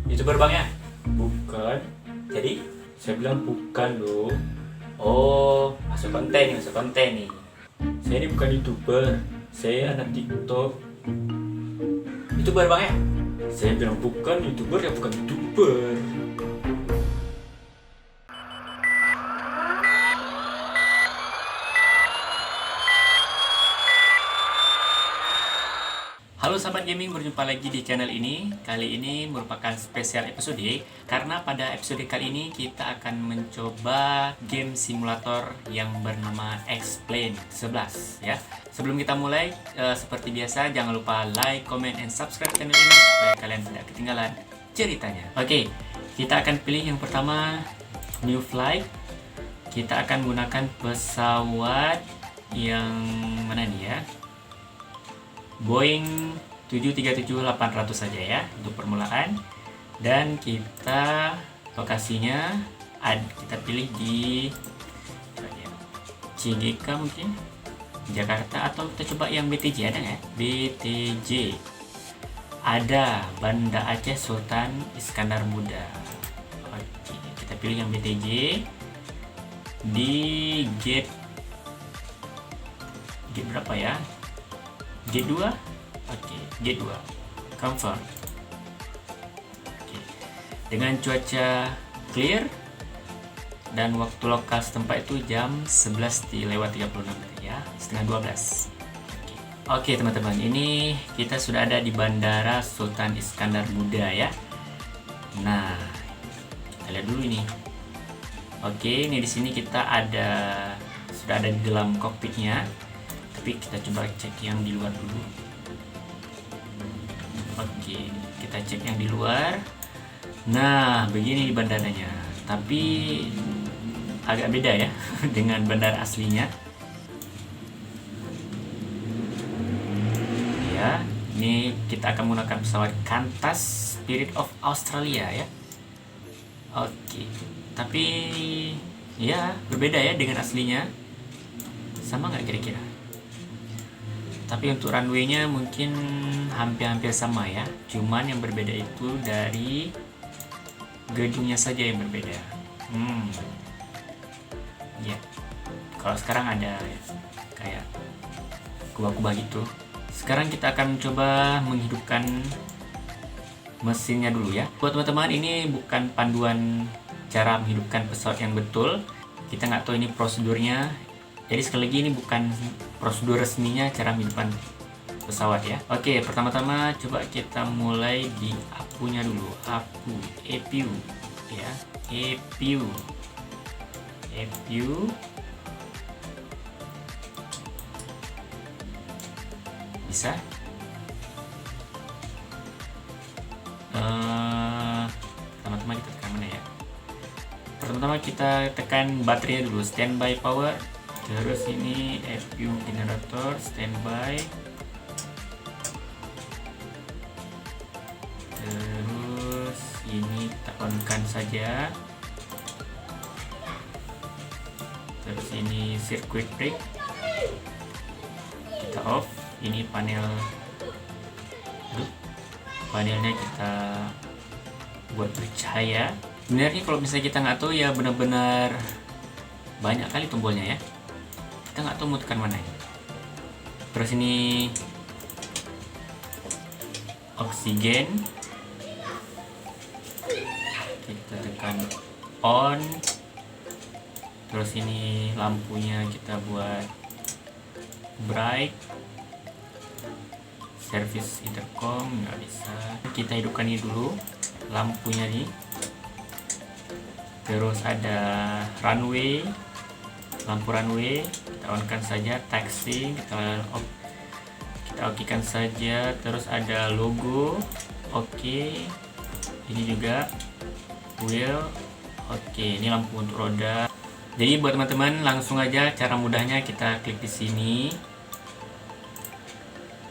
YouTuber bang ya? Bukan, Jadi? saya bilang bukan loh. Oh, masuk konten nih. Saya ini bukan YouTuber, saya anak TikTok. YouTuber bang ya? Saya bilang bukan YouTuber ya bukan YouTuber. Halo sahabat gaming, berjumpa lagi di channel ini. Kali ini merupakan spesial episode karena pada episode kali ini kita akan mencoba game simulator yang bernama X-Plane 11 ya. Sebelum kita mulai, seperti biasa jangan lupa like, comment, and subscribe channel ini supaya kalian tidak ketinggalan ceritanya. Oke, kita akan pilih yang pertama New Flight. Kita akan menggunakan pesawat yang mana nih ya? Boeing 737-800 saja ya untuk permulaan, dan kita lokasinya kita pilih di CGK mungkin Jakarta, atau kita coba yang BTJ. Ada nggak? BTJ ada, Banda Aceh Sultan Iskandar Muda. Oke, kita pilih yang BTJ di gate berapa ya? Gate 2. Oke, gate 2. Confirm. Oke. Dengan cuaca clear dan waktu lokal setempat itu jam 11:36 ya, setengah 12. Oke, teman-teman, ini kita sudah ada di Bandara Sultan Iskandar Muda ya. Nah, kita lihat dulu ini. Oke, ini di sini kita sudah ada di dalam kokpitnya. Tapi kita coba cek yang di luar dulu. Oke, kita cek yang di luar. Nah, begini bandaranya. Tapi agak beda ya dengan bandara aslinya. Ya, ini kita akan menggunakan pesawat Qantas Spirit of Australia ya. Oke, tapi ya berbeda ya dengan aslinya. Sama nggak kira-kira? Tapi untuk runway-nya mungkin hampir-hampir sama ya. Cuman yang berbeda itu dari gedungnya saja yang berbeda. Ya. Kalau sekarang ada ya, kayak kubah-kubah gitu. Sekarang kita akan coba menghidupkan mesinnya dulu ya. Buat teman-teman, ini bukan panduan cara menghidupkan pesawat yang betul. Kita nggak tahu ini prosedurnya. Jadi sekali lagi ini bukan prosedur resminya cara menghidupkan pesawat ya. Oke, pertama-tama coba kita mulai di APU-nya dulu. EPU ya. EPU. Bisa? Pertama-tama kita tekan mana ya? Pertama-tama kita tekan baterainya dulu, standby power. Terus ini FU generator standby. Terus ini kita on-kan saja. Terus ini circuit break kita off. Ini panelnya kita buat bercahaya. Sebenarnya kalau misalnya kita nggak tahu ya, benar-benar banyak kali tombolnya ya. Kita nggak tahu mau tekan mana ya. Terus ini oksigen, kita tekan on. Terus ini lampunya kita buat bright. Service intercom nggak bisa, kita hidupkan ini dulu lampunya nih. Terus ada runway, lampu runway kita on-kan saja. Taxi kita oke-kan saja. Terus ada logo, oke. Ini juga wheel, oke. Ini lampu untuk roda. Jadi buat teman-teman, langsung aja cara mudahnya kita klik di sini.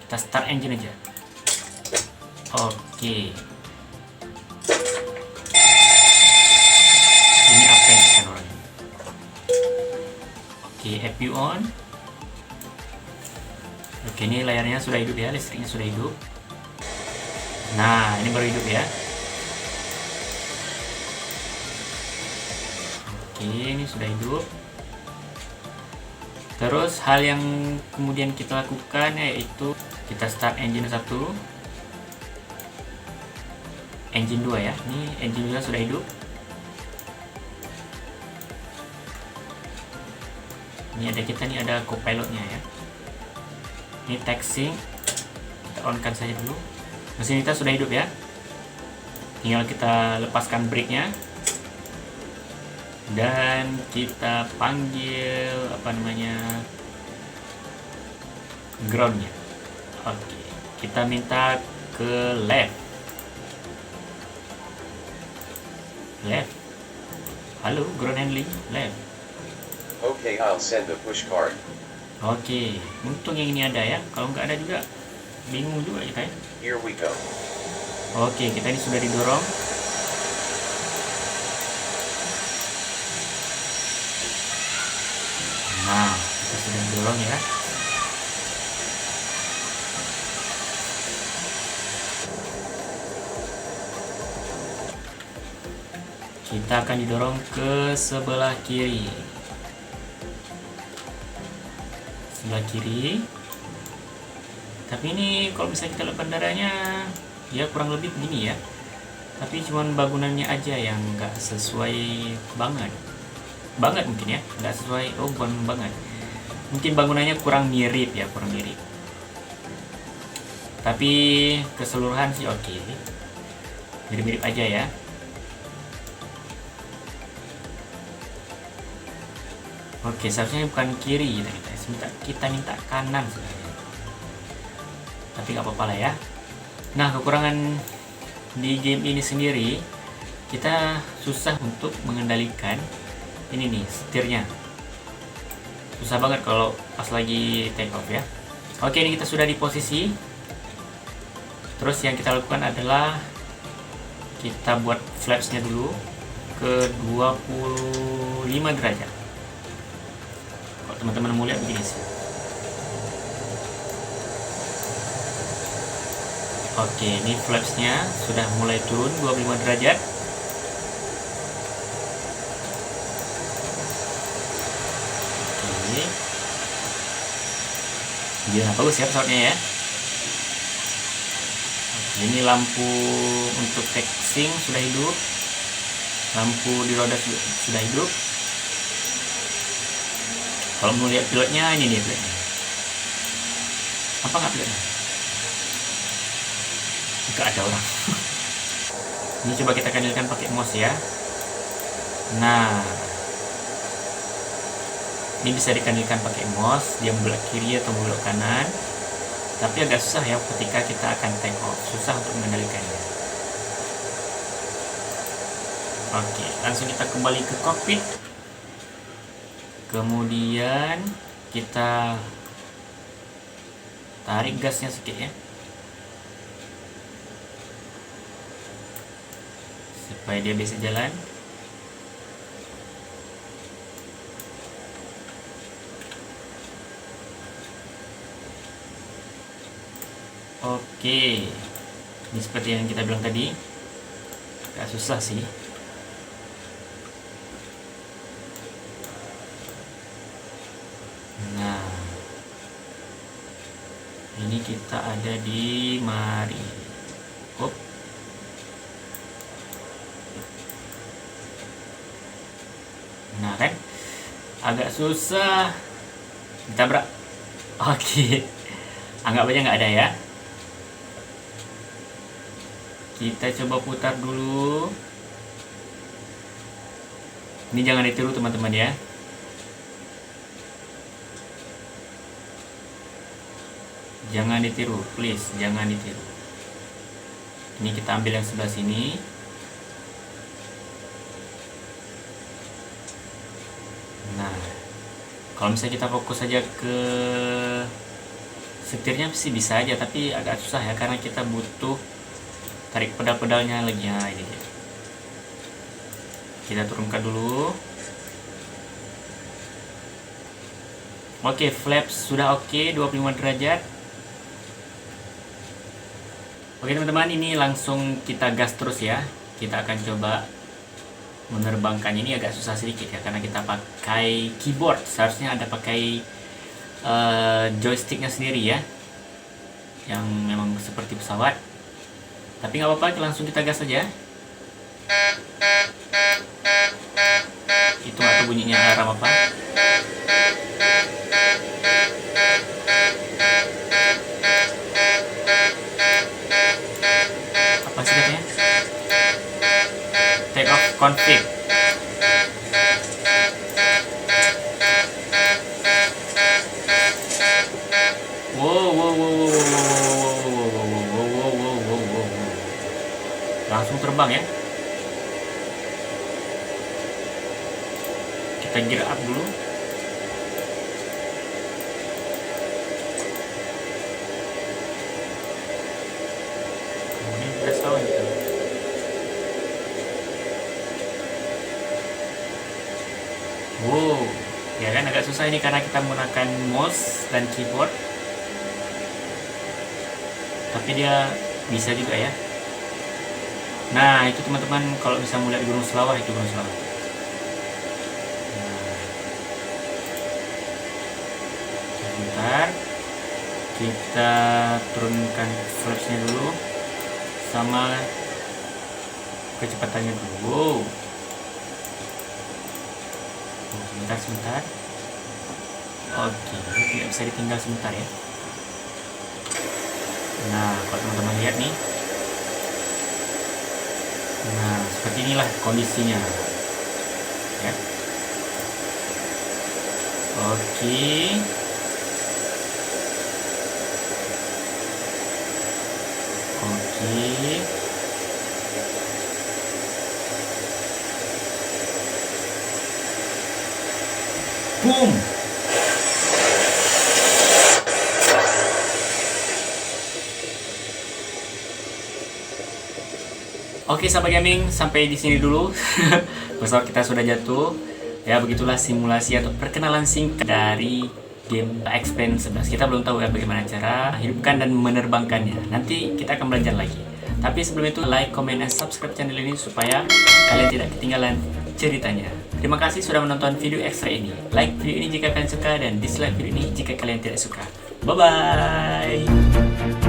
Kita start engine aja. Oke. Ini apa yang kita orang? Oke, EPU on. Oke, ini layarnya sudah hidup ya, listriknya sudah hidup. Nah, ini baru hidup ya. Oke, ini sudah hidup. Terus hal yang kemudian kita lakukan yaitu kita start engine 1, engine 2 ya. Ini engine 2 sudah hidup. Ini ada kita nih, ada copilotnya ya. Ini taxing, kita on kan saja dulu. Mesin kita sudah hidup ya. Tinggal kita lepaskan brake-nya. Dan kita panggil groundnya. Oke, kita minta ke left. Halo, ground handling left. Okay, I'll send the push card. Oke, untung yang ini ada ya. Kalau nggak ada juga bingung juga kita ya. Here we go. Oke, kita ini sudah didorong. Nah, kita sudah dorong ya. Kita akan didorong ke sebelah kiri. Sebelah kiri. Tapi ini kalau misalnya kita lihat bandaranya, ya kurang lebih begini ya. Tapi cuman bangunannya aja yang nggak sesuai banget mungkin ya, nggak sesuai. Oh, bukan banget, mungkin bangunannya kurang mirip ya, tapi keseluruhan sih oke, mirip-mirip aja ya. Oke, seharusnya bukan kiri kita minta kanan sebenarnya, tapi nggak apa-apa lah ya. Nah, kekurangan di game ini sendiri, kita susah untuk mengendalikan ini nih, setirnya susah banget kalau pas lagi take off ya. Oke, ini kita sudah di posisi. Terus yang kita lakukan adalah kita buat flapsnya dulu ke 25 derajat. Kalau teman-teman mau lihat begini sih. Oke, ini flapsnya sudah mulai turun 25 derajat. Dia bagus ya pesawatnya ya. Oke, ini lampu untuk taxiing sudah hidup, lampu di roda sudah hidup. Kalau mau lihat pilotnya, ini nih pilotnya. Apa nggak pilotnya? Nggak ada orang. Ini coba kita kendalikan pakai mouse ya. Nah, ini bisa dikendalikan pakai mouse, dia belok kiri atau belok kanan. Tapi agak susah ya ketika kita akan take off, susah untuk mengendalikannya. Oke, langsung kita kembali ke cockpit. Kemudian kita tarik gasnya sedikit ya, supaya dia bisa jalan. Oke, ini seperti yang kita bilang tadi, agak susah sih. Nah, ini kita ada di mari. Hop. Nah kan, agak susah. Ditabrak. Oke, anggap aja nggak ada ya. Kita coba putar dulu. Ini jangan ditiru teman-teman ya. Jangan ditiru, please, jangan ditiru. Ini kita ambil yang sebelah sini. Nah, kalau misalnya kita fokus saja ke setirnya sih bisa aja, tapi agak susah ya karena kita butuh tarik pedal-pedalnya lagi ya. Ini kita turunkan dulu. Oke, flaps sudah oke, 25 derajat. Oke teman-teman, ini langsung kita gas terus ya. Kita akan coba menerbangkannya ini agak susah sedikit ya, karena kita pakai keyboard. Seharusnya ada pakai joysticknya sendiri ya, yang memang seperti pesawat. Tapi nggak apa-apa, langsung kita gas saja. Itu atau bunyinya alarm apa? Apa sih katanya? Take off config. Wow. Langsung terbang ya. Kita gear up dulu. Kemudian kita sawan gitu. Wow, ya kan agak susah ini karena kita menggunakan mouse dan keyboard. Tapi dia bisa juga ya. Nah, itu teman-teman kalau bisa melihat Gunung Selawah, itu Gunung Selawah. Sebentar, kita turunkan flapsnya dulu sama kecepatannya dulu. Sebentar. Oke, tidak bisa ditinggal sebentar ya. Nah, kalau teman-teman lihat nih, nah seperti inilah kondisinya ya. Oke. Boom. Oke sahabat gaming, sampai di sini dulu. Pesawat kita sudah jatuh. Ya begitulah simulasi atau perkenalan singkat dari game X-Plane 11. Kita belum tahu ya bagaimana cara hidupkan dan menerbangkannya. Nanti kita akan belajar lagi. Tapi sebelum itu like, comment, dan subscribe channel ini supaya kalian tidak ketinggalan ceritanya. Terima kasih sudah menonton video ekstra ini. Like video ini jika kalian suka dan dislike video ini jika kalian tidak suka. Bye bye.